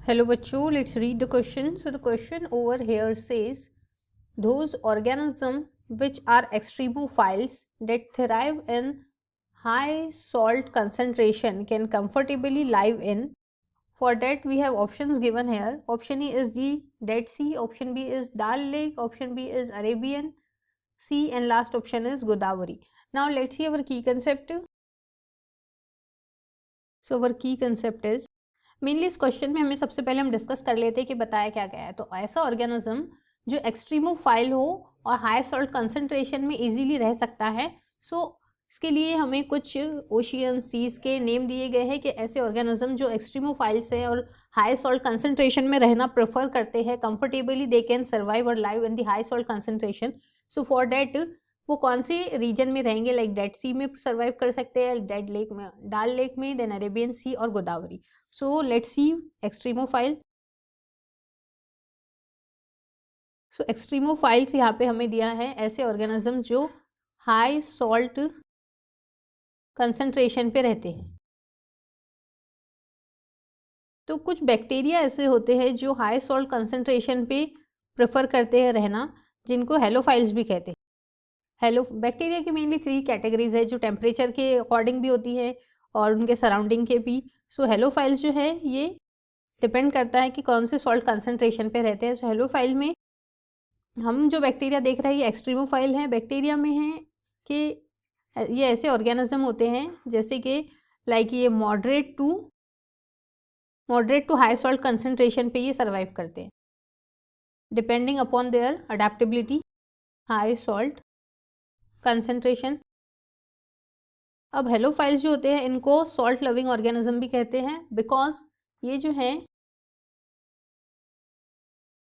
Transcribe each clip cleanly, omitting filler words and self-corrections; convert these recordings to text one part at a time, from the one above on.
Hello बच्चों, let's read the question. So the question over here says, those organisms which are extremophiles that thrive in high salt concentration can comfortably live in. For that we have options given here. Option A is the Dead Sea, option B is Dal Lake, option B is Arabian Sea, and last option is Godavari. Now let's see our key concept. So our key concept is, mainly इस question में हमें सबसे पहले हम discuss कर लेते हैं कि बताया क्या गया है. तो ऐसा ऑर्गेनिज्म जो एक्सट्रीमोफाइल हो और हाई सॉल्ट कंसंट्रेशन में इजीली रह सकता है. सो इसके लिए हमें कुछ ओशियन सीज के नेम दिए गए हैं कि ऐसे ऑर्गेनिज्म जो एक्सट्रीमोफाइल्स है और हाई सॉल्ट कंसंट्रेशन में रहना प्रेफर करते हैं, कंफर्टेबली दे कैन सर्वाइव और live in the high salt concentration. So for that वो कौन से रीजन में रहेंगे, लाइक डेड सी में सर्वाइव कर सकते हैं, डेड लेक में, डाल लेक में, देन अरेबियन सी और Godavari. So let's see extremophile. So extremophiles यहाँ पे हमें दिया है ऐसे ऑर्गेनिज्म जो हाई सॉल्ट कंसंट्रेशन पे रहते हैं. तो कुछ बैक्टीरिया ऐसे होते हैं जो हाई सॉल्ट कंसंट्रेशन पे प्रेफर करते हैं रहना, जिनको हेलोफाइल्स भी कहते हैं. हेलो बैक्टीरिया की मेनली 3 कैटेगरीज है जो टेम्परेचर के अकॉर्डिंग भी होती है और उनके सराउंडिंग के भी. सो हेलोफाइल्स जो है ये डिपेंड करता है कि कौन से सॉल्ट कंसंट्रेशन पे रहते हैं. सो हेलोफाइल में हम जो बैक्टीरिया देख रहे हैं ये एक्सट्रीमोफाइल है. बैक्टीरिया में है कि ये ऐसे ऑर्गेनिज्म होते हैं जैसे कि लाइक ये moderate to high salt concentration पे ये सर्वाइव करते हैं, depending upon their adaptability high salt concentration. अब हेलोफाइल्स जो होते हैं इनको सॉल्ट लविंग ऑर्गेनिज्म भी कहते हैं, बिकॉज ये जो है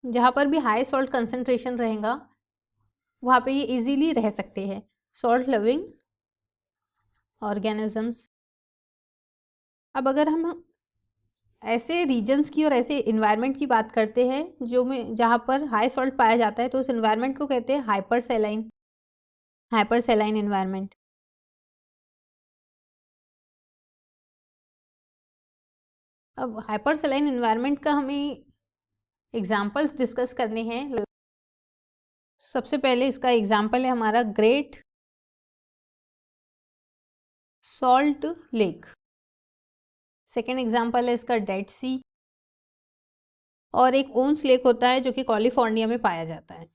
जहाँ पर भी हाई सॉल्ट कंसंट्रेशन रहेगा वहाँ पे ये इजीली रह सकते हैं. Salt loving organisms. अब अगर हम ऐसे रीजन्स की और ऐसे इन्वायरमेंट की बात करते हैं जो में जहाँ पर हाई सॉल्ट पाया जाता है, तो उस इन्वायरमेंट को कहते हैं हाइपर सेलाइन इन्वायरमेंट. अब हाइपर सेलाइन इन्वायरमेंट का हमें एग्जाम्पल्स डिस्कस करने हैं. सबसे पहले इसका एग्जाम्पल है हमारा great salt lake. Second example है इसका डेड सी, और एक ओन्स लेक होता है जो कि कैलिफोर्निया में पाया जाता है.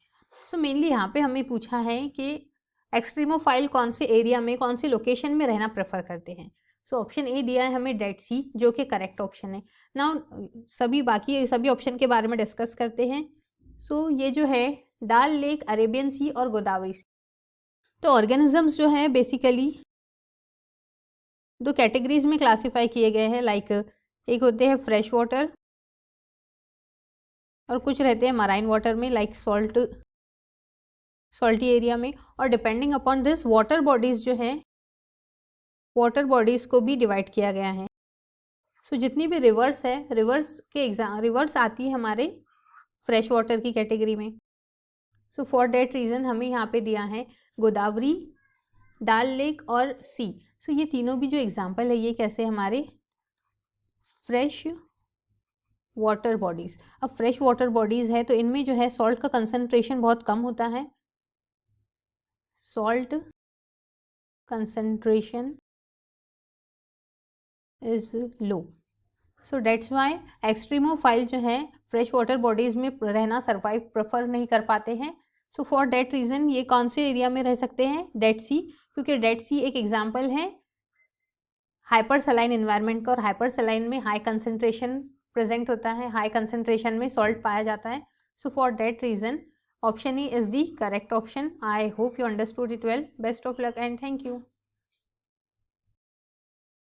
सो मेनली यहाँ पे हमें पूछा है कि एक्सट्रीमोफाइल कौन से एरिया में, कौन सी लोकेशन में रहना प्रेफर करते हैं. सो ऑप्शन ए दिया है हमें डेड सी, जो कि करेक्ट ऑप्शन है. नाउ बाकी सभी ऑप्शन के बारे में डिस्कस करते हैं. सो ये जो है डाल लेक, अरेबियन सी और गोदावरी सी. तो ऑर्गेनिजम्स जो है बेसिकली 2 कैटेगरीज में क्लासीफाई किए गए हैं. लाइक एक होते हैं फ्रेश वाटर और कुछ रहते हैं मराइन वाटर में, लाइक सॉल्टी एरिया में. और depending upon this water bodies जो हैं, वाटर बॉडीज को भी डिवाइड किया गया है. सो जितनी भी रिवर्स है, रिवर्स आती है हमारे फ्रेश वाटर की कैटेगरी में. सो फॉर दैट रीज़न हमें यहाँ पे दिया है गोदावरी, डाल लेक और सी. सो ये तीनों भी जो एग्जाम्पल है ये कैसे हमारे फ्रेश वाटर बॉडीज़. अब फ्रेश वाटर बॉडीज़ है तो इनमें जो है सॉल्ट का कंसंट्रेशन बहुत कम होता है. Salt concentration is low. So that's why extremophile जो है फ्रेश वाटर बॉडीज़ में रहना सर्वाइव प्रेफर नहीं कर पाते हैं. सो फॉर डेट रीज़न ये कौन से एरिया में रह सकते हैं, डेड सी, क्योंकि डेड सी एक एग्जाम्पल है हाइपर सलाइन इन्वायरमेंट का, और हाइपर सलाइन में हाई कंसंट्रेशन प्रेजेंट होता है, हाई कंसंट्रेशन में सॉल्ट पाया जाता है. So for that reason option E is the correct option. I hope you understood it well. Best of luck and thank you.